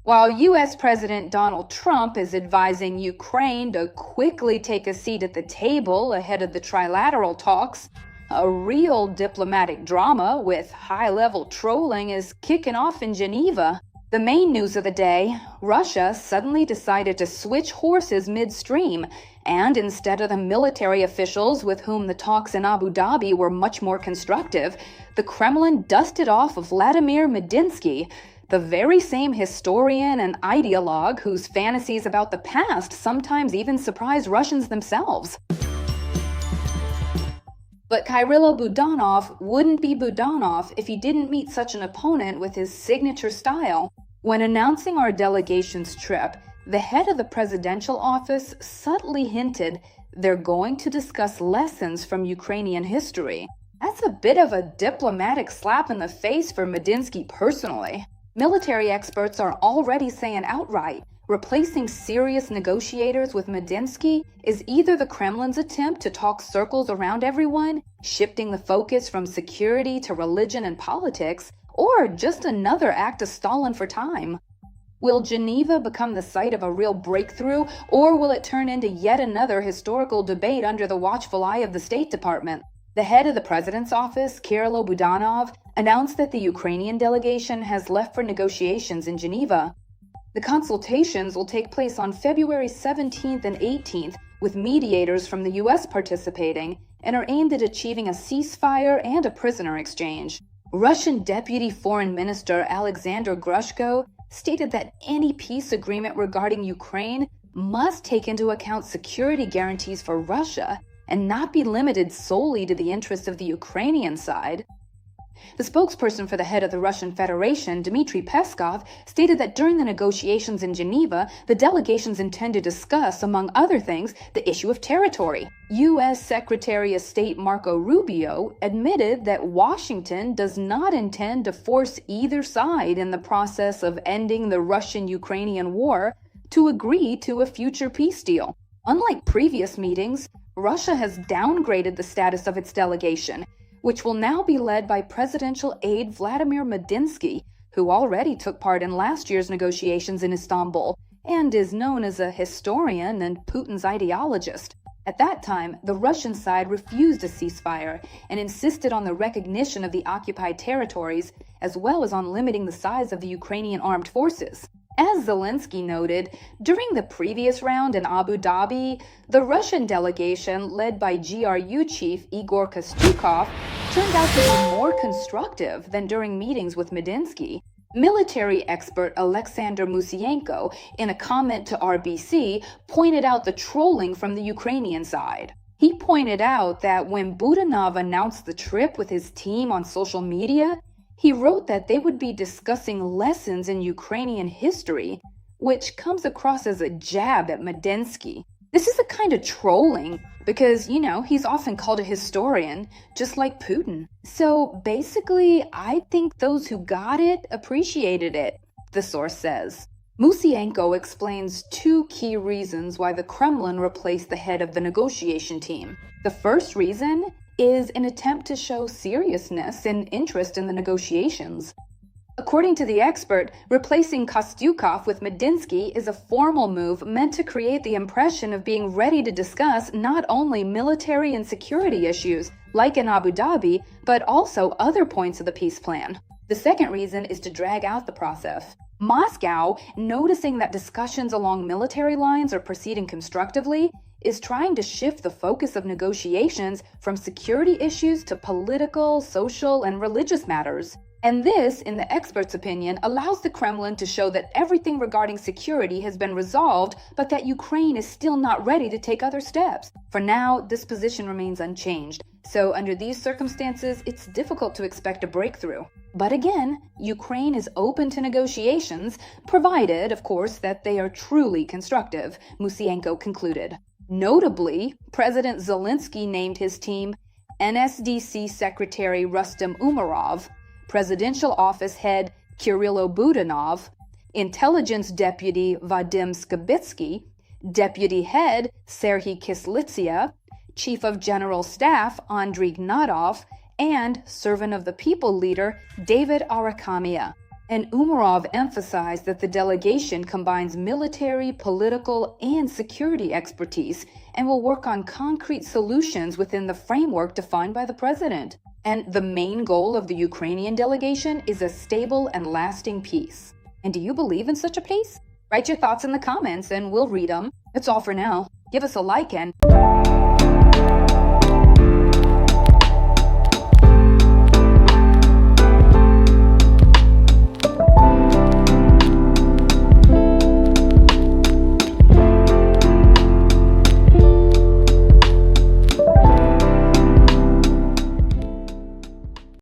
While U.S. President Donald Trump is advising Ukraine to quickly take a seat at the table ahead of the trilateral talks, a real diplomatic drama with high-level trolling is kicking off in Geneva. The main news of the day: Russia suddenly decided to switch horses midstream, and instead of the military officials with whom the talks in Abu Dhabi were much more constructive, the Kremlin dusted off Vladimir Medinsky, the very same historian and ideologue whose fantasies about the past sometimes even surprise Russians themselves. But Kirill Budanov wouldn't be Budanov if he didn't meet such an opponent with his signature style. When announcing our delegation's trip, the head of the presidential office subtly hinted they're going to discuss lessons from Ukrainian history. That's a bit of a diplomatic slap in the face for Medinsky personally. Military experts are already saying outright, replacing serious negotiators with Medinsky is either the Kremlin's attempt to talk circles around everyone, shifting the focus from security to religion and politics, or just another act of stalling for time. Will Geneva become the site of a real breakthrough, or will it turn into yet another historical debate under the watchful eye of the State Department? The head of the president's office, Kirill Budanov, announced that the Ukrainian delegation has left for negotiations in Geneva. The consultations will take place on February 17th and 18th, with mediators from the U.S. participating, and are aimed at achieving a ceasefire and a prisoner exchange. Russian Deputy Foreign Minister Alexander Grushko stated that any peace agreement regarding Ukraine must take into account security guarantees for Russia and not be limited solely to the interests of the Ukrainian side. The spokesperson for the head of the Russian Federation, Dmitry Peskov, stated that during the negotiations in Geneva, the delegations intend to discuss, among other things, the issue of territory. U.S. Secretary of State Marco Rubio admitted that Washington does not intend to force either side in the process of ending the Russian-Ukrainian war to agree to a future peace deal. Unlike previous meetings, Russia has downgraded the status of its delegation, which will now be led by presidential aide Vladimir Medinsky, who already took part in last year's negotiations in Istanbul and is known as a historian and Putin's ideologist. At that time, the Russian side refused a ceasefire and insisted on the recognition of the occupied territories, as well as on limiting the size of the Ukrainian armed forces. As Zelensky noted, during the previous round in Abu Dhabi, the Russian delegation, led by GRU chief Igor Kostyukov, turned out to be more constructive than during meetings with Medinsky. Military expert Alexander Musienko, in a comment to RBC, pointed out the trolling from the Ukrainian side. He pointed out that when Budanov announced the trip with his team on social media, he wrote that they would be discussing lessons in Ukrainian history, which comes across as a jab at Medinsky. This is a kind of trolling because, he's often called a historian, just like Putin. So basically, I think those who got it appreciated it, the source says. Musienko explains two key reasons why the Kremlin replaced the head of the negotiation team. The first reason is an attempt to show seriousness and interest in the negotiations. According to the expert, replacing Kostyukov with Medinsky is a formal move meant to create the impression of being ready to discuss not only military and security issues, like in Abu Dhabi, but also other points of the peace plan. The second reason is to drag out the process. Moscow, noticing that discussions along military lines are proceeding constructively, is trying to shift the focus of negotiations from security issues to political, social, and religious matters. And this, in the expert's opinion, allows the Kremlin to show that everything regarding security has been resolved, but that Ukraine is still not ready to take other steps. For now, this position remains unchanged. So under these circumstances, it's difficult to expect a breakthrough. But again, Ukraine is open to negotiations, provided, of course, that they are truly constructive, Musienko concluded. Notably, President Zelensky named his team NSDC Secretary Rustem Umerov, Presidential Office Head Kirill Budanov, Intelligence Deputy Vadim Skibitsky, Deputy Head Serhiy Kislitsia, Chief of General Staff Andriy Gnatov, and Servant of the People leader David Arakhamia. And Umarov emphasized that the delegation combines military, political, and security expertise and will work on concrete solutions within the framework defined by the president. And the main goal of the Ukrainian delegation is a stable and lasting peace. And do you believe in such a peace? Write your thoughts in the comments and we'll read them. That's all for now. Give us a like and